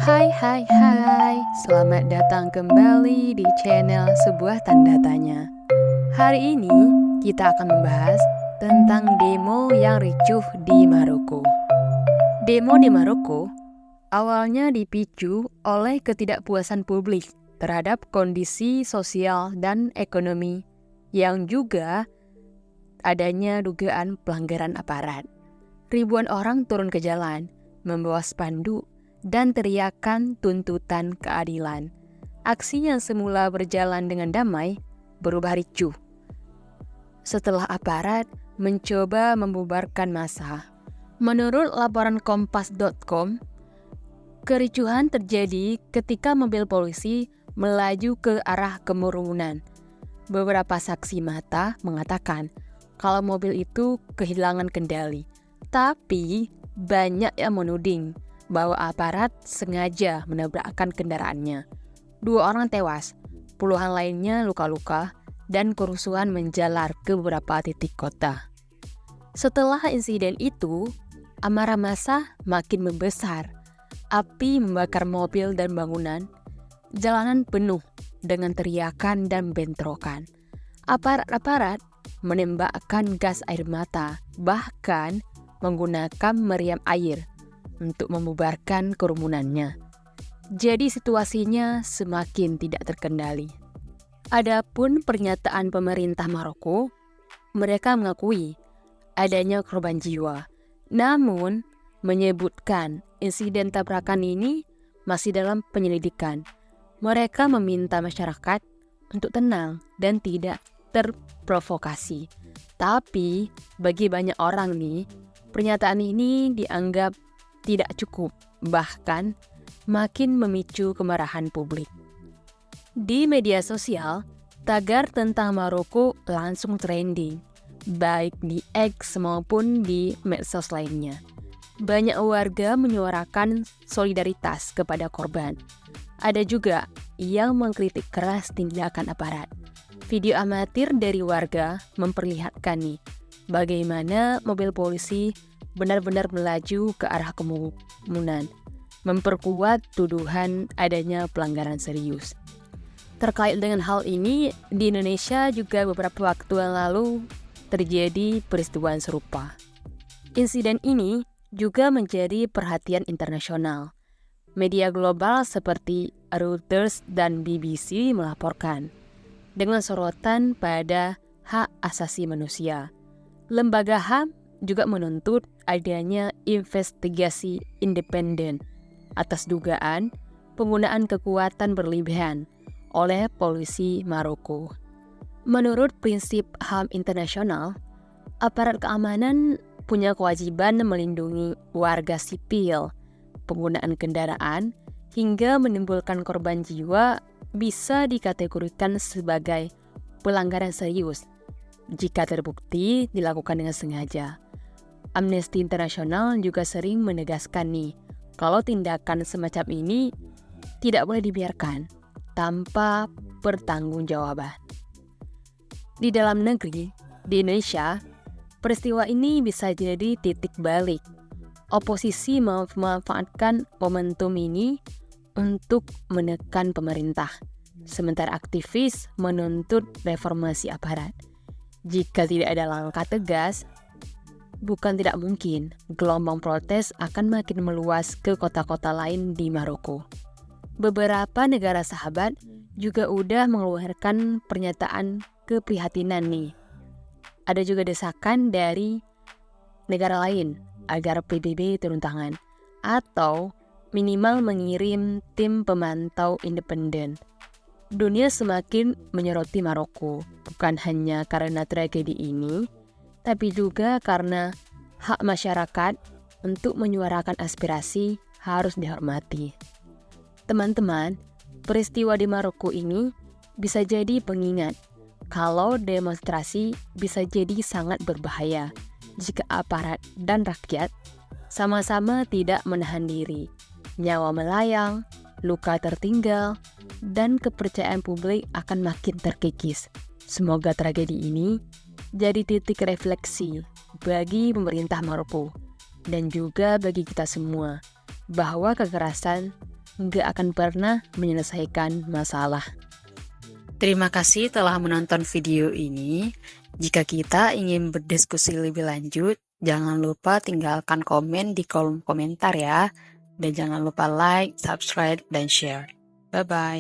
Hai, selamat datang kembali di channel Sebuah Tanda Tanya. Hari ini kita akan membahas tentang demo yang ricuh di Maroko. Demo di Maroko awalnya dipicu oleh ketidakpuasan publik terhadap kondisi sosial dan ekonomi yang juga adanya dugaan pelanggaran aparat. Ribuan orang turun ke jalan, membawa spanduk dan teriakan tuntutan keadilan. Aksi yang semula berjalan dengan damai berubah ricuh setelah aparat mencoba membubarkan massa. Menurut laporan kompas.com, kericuhan terjadi ketika mobil polisi melaju ke arah kerumunan. Beberapa saksi mata mengatakan kalau mobil itu kehilangan kendali, tapi banyak yang menuding bahwa aparat sengaja menabrakkan kendaraannya. 2 orang tewas, puluhan lainnya luka-luka, dan kerusuhan menjalar ke beberapa titik kota. Setelah insiden itu, amarah massa makin membesar. Api membakar mobil dan bangunan. Jalanan penuh dengan teriakan dan bentrokan. Aparat menembakkan gas air mata, bahkan menggunakan meriam air untuk membubarkan kerumunannya. Jadi situasinya semakin tidak terkendali. Adapun pernyataan pemerintah Maroko, mereka mengakui adanya korban jiwa, namun menyebutkan insiden tabrakan ini masih dalam penyelidikan. Mereka meminta masyarakat untuk tenang dan tidak terprovokasi. Tapi bagi banyak orang nih, pernyataan ini dianggap tidak cukup, bahkan makin memicu kemarahan publik. Di media sosial, tagar tentang Maroko langsung trending, baik di X maupun di medsos lainnya. Banyak warga menyuarakan solidaritas kepada korban. Ada juga yang mengkritik keras tindakan aparat. Video amatir dari warga memperlihatkan nih, bagaimana mobil polisi benar-benar melaju ke arah kerumunan, memperkuat tuduhan adanya pelanggaran serius. Terkait dengan hal ini, di Indonesia juga beberapa waktu yang lalu terjadi peristiwa serupa. Insiden ini juga menjadi perhatian internasional. Media global seperti Reuters dan BBC melaporkan dengan sorotan pada hak asasi manusia. Lembaga HAM juga menuntut adanya investigasi independen atas dugaan penggunaan kekuatan berlebihan oleh polisi Maroko. Menurut prinsip HAM internasional, aparat keamanan punya kewajiban melindungi warga sipil. Penggunaan kendaraan hingga menimbulkan korban jiwa bisa dikategorikan sebagai pelanggaran serius jika terbukti dilakukan dengan sengaja. Amnesty International juga sering menegaskan nih, kalau tindakan semacam ini tidak boleh dibiarkan tanpa pertanggungjawaban. Di dalam negeri, di Indonesia, peristiwa ini bisa jadi titik balik. Oposisi memanfaatkan momentum ini untuk menekan pemerintah, sementara aktivis menuntut reformasi aparat. Jika tidak ada langkah tegas, bukan tidak mungkin gelombang protes akan makin meluas ke kota-kota lain di Maroko. Beberapa negara sahabat juga udah mengeluarkan pernyataan keprihatinan nih. Ada juga desakan dari negara lain agar PBB turun tangan atau minimal mengirim tim pemantau independen. Dunia semakin menyoroti Maroko, bukan hanya karena tragedi ini, tapi juga karena hak masyarakat untuk menyuarakan aspirasi harus dihormati. Teman-teman, peristiwa di Maroko ini bisa jadi pengingat kalau demonstrasi bisa jadi sangat berbahaya jika aparat dan rakyat sama-sama tidak menahan diri. Nyawa melayang, luka tertinggal, dan kepercayaan publik akan makin terkikis. Semoga tragedi ini jadi titik refleksi bagi pemerintah Maroko dan juga bagi kita semua bahwa kekerasan nggak akan pernah menyelesaikan masalah. Terima kasih telah menonton video ini. Jika kita ingin berdiskusi lebih lanjut, jangan lupa tinggalkan komen di kolom komentar ya. Dan jangan lupa like, subscribe, dan share. Bye-bye.